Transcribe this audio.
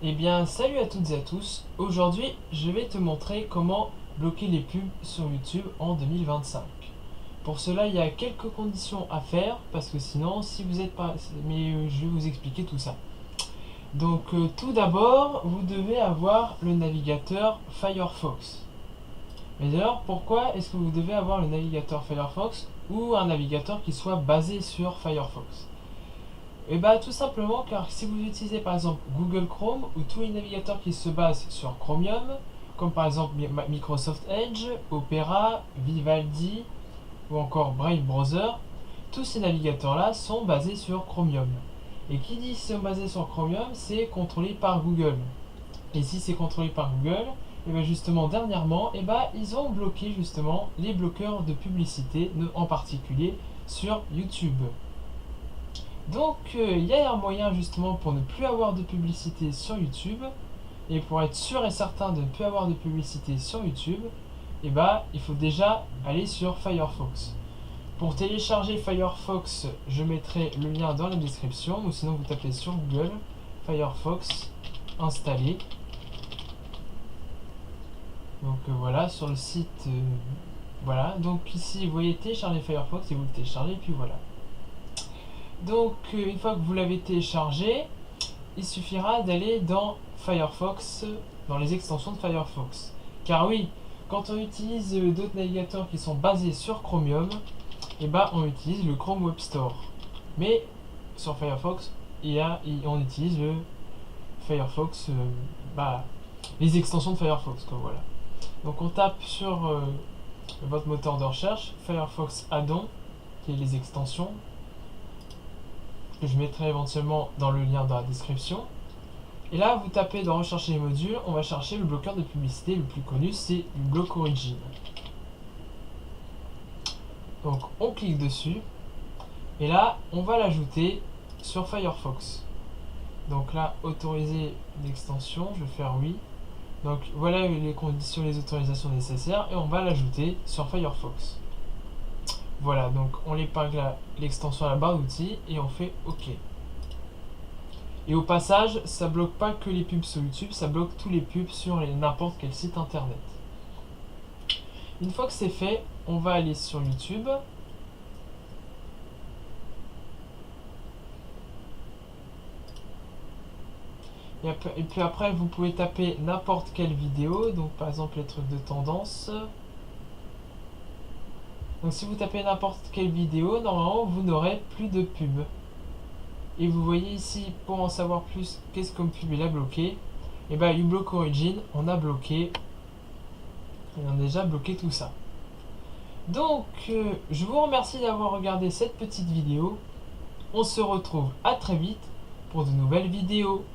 Eh bien, salut à toutes et à tous. Aujourd'hui, je vais te montrer comment bloquer les pubs sur YouTube en 2025. Pour cela, il y a quelques conditions à faire parce que sinon, si vous êtes pas... Mais je vais vous expliquer tout ça. Donc, tout d'abord, vous devez avoir le navigateur Firefox. Mais d'ailleurs, pourquoi est-ce que vous devez avoir le navigateur Firefox ou un navigateur qui soit basé sur Firefox? Et bah tout simplement car si vous utilisez par exemple Google Chrome ou tous les navigateurs qui se basent sur Chromium, comme par exemple Microsoft Edge, Opera, Vivaldi ou encore Brave Browser, tous ces navigateurs-là sont basés sur Chromium. Et qui dit sont basés sur Chromium, c'est contrôlé par Google. Et si c'est contrôlé par Google, et bien justement dernièrement, et ben ils ont bloqué justement les bloqueurs de publicité, en particulier sur YouTube. Donc il y a un moyen justement pour ne plus avoir de publicité sur YouTube et pour être sûr et certain de ne plus avoir de publicité sur YouTube, et bah il faut déjà aller sur Firefox. Pour télécharger Firefox, je mettrai le lien dans la description ou sinon vous tapez sur Google Firefox installé. Donc voilà sur le site voilà, donc ici vous voyez télécharger Firefox et vous le téléchargez et puis voilà. Donc une fois que vous l'avez téléchargé, il suffira d'aller dans Firefox, dans les extensions de Firefox. Car oui, quand on utilise d'autres navigateurs qui sont basés sur Chromium, et bah on utilise le Chrome Web Store. Mais sur Firefox, on utilise le Firefox, les extensions de Firefox, quoi, voilà. Donc on tape sur votre moteur de recherche, Firefox Add-on, qui est les extensions, que je mettrai éventuellement dans le lien dans la description. Et là, vous tapez dans rechercher les modules, on va chercher le bloqueur de publicité le plus connu, c'est Block Origin. Donc on clique dessus, et là, on va l'ajouter sur Firefox. Donc là, autoriser l'extension, je vais faire oui. Donc voilà les conditions, les autorisations nécessaires, et on va l'ajouter sur Firefox. Voilà, donc on épingle l'extension à la barre d'outils et on fait OK. Et au passage, ça bloque pas que les pubs sur YouTube, ça bloque tous les pubs sur n'importe quel site internet. Une fois que c'est fait, on va aller sur YouTube. Et puis après, vous pouvez taper n'importe quelle vidéo, donc par exemple les trucs de tendance. Donc si vous tapez n'importe quelle vidéo, normalement vous n'aurez plus de pub. Et vous voyez ici, pour en savoir plus, qu'est-ce comme pub il a bloqué. Et bah uBlock Origin, on a bloqué. On a déjà bloqué tout ça. Donc je vous remercie d'avoir regardé cette petite vidéo. On se retrouve à très vite pour de nouvelles vidéos.